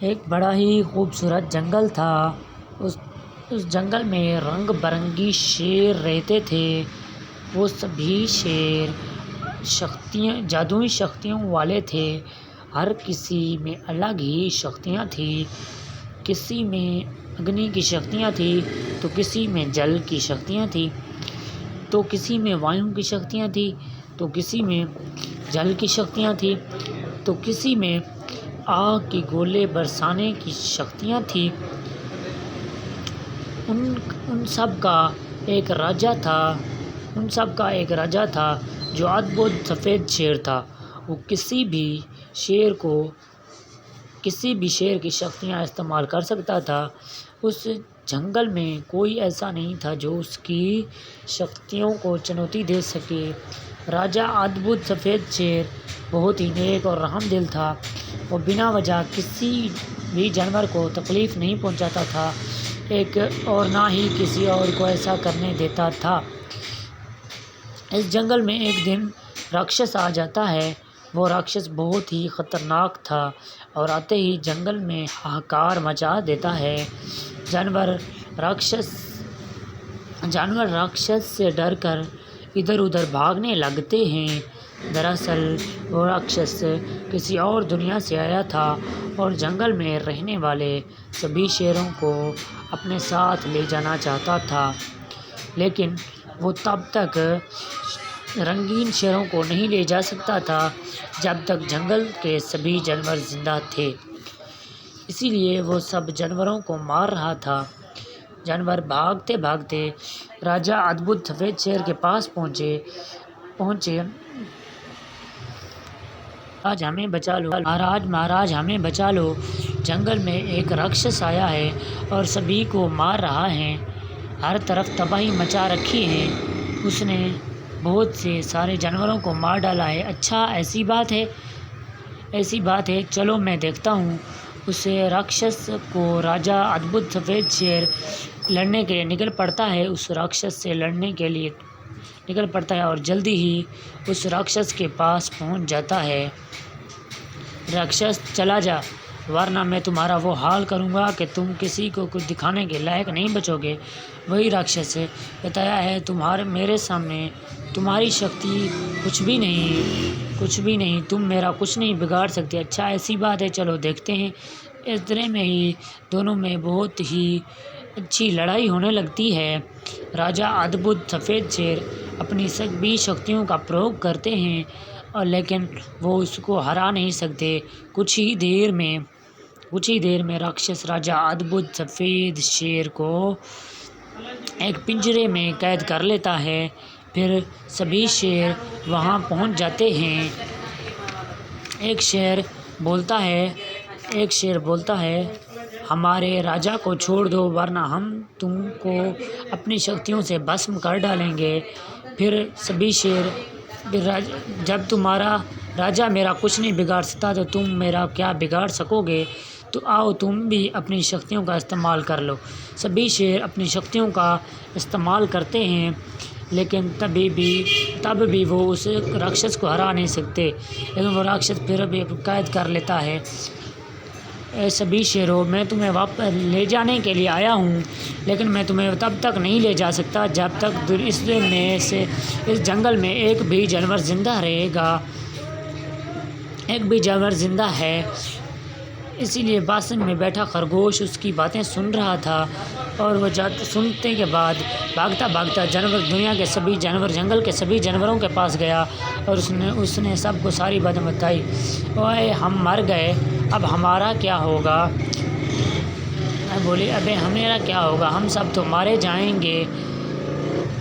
एक बड़ा ही खूबसूरत जंगल था। उस उस जंगल में रंग बिरंगी शेर रहते थे। वो सभी शेर जादुई शक्तियों वाले थे। हर किसी में अलग ही शक्तियाँ थी। किसी में अग्नि की शक्तियाँ थी, तो किसी में जल की शक्तियाँ थी, तो किसी में वायु की शक्तियाँ थी, तो किसी में जल की शक्तियाँ थी, तो किसी में आग के गोले बरसाने की शक्तियाँ थी। उन उन सब का एक राजा था उन सब का एक राजा था जो अद्भुत सफ़ेद शेर था। वो किसी भी शेर की शक्तियाँ इस्तेमाल कर सकता था। उस जंगल में कोई ऐसा नहीं था जो उसकी शक्तियों को चुनौती दे सके। राजा अद्भुत सफ़ेद शेर बहुत ही नेक और रहमदिल था। वो बिना वजह किसी भी जानवर को तकलीफ़ नहीं पहुंचाता था, और ना ही किसी और को ऐसा करने देता था। इस जंगल में एक दिन राक्षस आ जाता है। वो राक्षस बहुत ही ख़तरनाक था और आते ही जंगल में हाहाकार मचा देता है। जानवर राक्षस से डरकर इधर उधर भागने लगते हैं। दरअसल वो राक्षस किसी और दुनिया से आया था और जंगल में रहने वाले सभी शेरों को अपने साथ ले जाना चाहता था, लेकिन वो तब तक रंगीन शेरों को नहीं ले जा सकता था जब तक जंगल के सभी जानवर जिंदा थे। इसीलिए वो सब जानवरों को मार रहा था। जानवर भागते भागते राजा अद्भुत सफ़ेद शेर के पास पहुँचे। आज हमें बचा लो, महाराज हमें बचा लो। जंगल में एक राक्षस आया है और सभी को मार रहा है। हर तरफ तबाही मचा रखी है। उसने बहुत से सारे जानवरों को मार डाला है। अच्छा, ऐसी बात है, चलो मैं देखता हूँ। उस राक्षस को राजा अद्भुत सफ़ेद शेर लड़ने के लिए निकल पड़ता है। उस राक्षस से लड़ने के लिए निकल पड़ता है और जल्दी ही उस राक्षस के पास पहुँच जाता है। राक्षस, चला जा, वरना मैं तुम्हारा वो हाल करूँगा कि तुम किसी को कुछ दिखाने के लायक नहीं बचोगे। वही राक्षस बताया है, मेरे सामने तुम्हारी शक्ति कुछ भी नहीं, तुम मेरा कुछ नहीं बिगाड़ सकते। अच्छा, ऐसी बात है, चलो देखते हैं। इस तरह में ही दोनों में बहुत ही अच्छी लड़ाई होने लगती है। राजा अद्भुत सफ़ेद शेर अपनी सभी शक्तियों का प्रयोग करते हैं, लेकिन वो उसको हरा नहीं सकते। कुछ ही देर में राक्षस राजा अद्भुत सफ़ेद शेर को एक पिंजरे में कैद कर लेता है। फिर सभी शेर वहाँ पहुँच जाते हैं। एक शेर बोलता है, हमारे राजा को छोड़ दो, वरना हम तुमको अपनी शक्तियों से भस्म कर डालेंगे। फिर सभी शेर, जब तुम्हारा राजा मेरा कुछ नहीं बिगाड़ सकता तो तुम मेरा क्या बिगाड़ सकोगे, तो आओ तुम भी अपनी शक्तियों का इस्तेमाल कर लो। सभी शेर अपनी शक्तियों का इस्तेमाल करते हैं, लेकिन तब भी वो उस राक्षस को हरा नहीं सकते। लेकिन वो राक्षस फिर भी कैद कर लेता है। सभी शेरों, मैं तुम्हें वापस ले जाने के लिए आया हूँ, लेकिन मैं तुम्हें तब तक नहीं ले जा सकता जब तक इस जंगल में एक भी जानवर जिंदा है। इसीलिए बासन में बैठा खरगोश उसकी बातें सुन रहा था और वह सुनने के बाद भागता भागता जंगल के सभी जानवरों के पास गया और उसने सबको सारी बातें बताई। ओए, हम मर गए, अब हमारा क्या होगा? मैं बोली, अबे हमारा क्या होगा, हम सब तो मारे जाएंगे।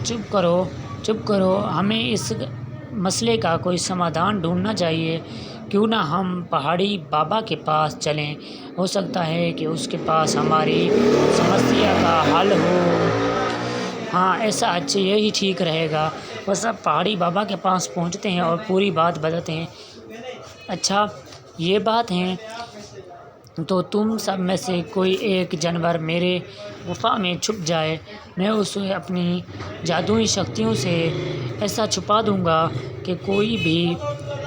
चुप करो, हमें इस मसले का कोई समाधान ढूंढना चाहिए। क्यों ना हम पहाड़ी बाबा के पास चलें, हो सकता है कि उसके पास हमारी समस्या का हल हो। हाँ, यही ठीक रहेगा। वह सब पहाड़ी बाबा के पास पहुंचते हैं और पूरी बात बताते हैं। अच्छा, ये बात है, तो तुम सब में से कोई एक जानवर मेरे गुफा में छुप जाए, मैं उसे अपनी जादुई शक्तियों से ऐसा छुपा दूंगा कि कोई भी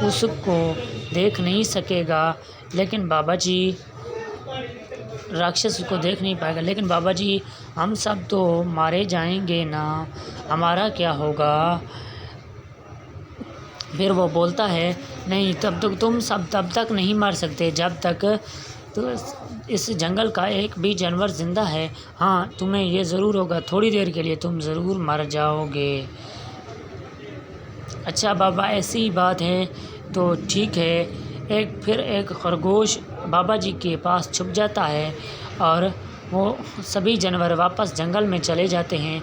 उसको देख नहीं सकेगा। लेकिन बाबा जी, राक्षस उसको देख नहीं पाएगा। लेकिन बाबा जी, हम सब तो मारे जाएंगे ना, हमारा क्या होगा? फिर वो बोलता है, नहीं, तब तक तुम सब तब तक नहीं मर सकते जब तक तो इस जंगल का एक भी जानवर ज़िंदा है। हाँ, तुम्हें ये ज़रूर होगा, थोड़ी देर के लिए तुम ज़रूर मर जाओगे। अच्छा बाबा, ऐसी ही बात है तो ठीक है। फिर एक खरगोश बाबा जी के पास छुप जाता है और वो सभी जानवर वापस जंगल में चले जाते हैं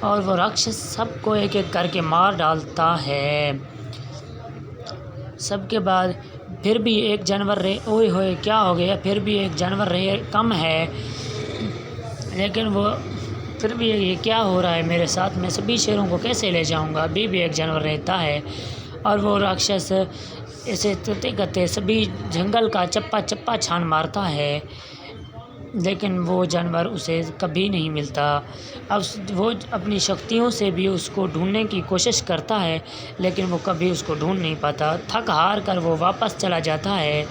और वो राक्षस सबको एक एक करके मार डालता है। सबके बाद फिर भी एक जानवर रहे, ओए होए क्या हो गया, फिर भी एक जानवर रहे कम है। लेकिन वो फिर भी ये क्या हो रहा है मेरे साथ, मैं सभी शेरों को कैसे ले जाऊंगा? अभी भी एक जानवर रहता है और वो राक्षस ऐसे करते करते सभी जंगल का चप्पा चप्पा छान मारता है, लेकिन वो जानवर उसे कभी नहीं मिलता। अब वो अपनी शक्तियों से भी उसको ढूंढने की कोशिश करता है, लेकिन वो कभी उसको ढूंढ नहीं पाता। थक हार कर वो वापस चला जाता है,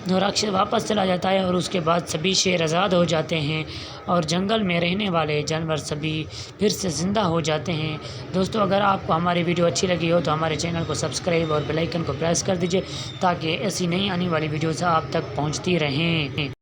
जो राक्षस वापस चला जाता है और उसके बाद सभी शेर आज़ाद हो जाते हैं और जंगल में रहने वाले जानवर सभी फिर से ज़िंदा हो जाते हैं। दोस्तों, अगर आपको हमारी वीडियो अच्छी लगी हो तो हमारे चैनल को सब्सक्राइब और बेल आइकन को प्रेस कर दीजिए ताकि ऐसी नई आने वाली वीडियोज़ आप तक पहुंचती रहें।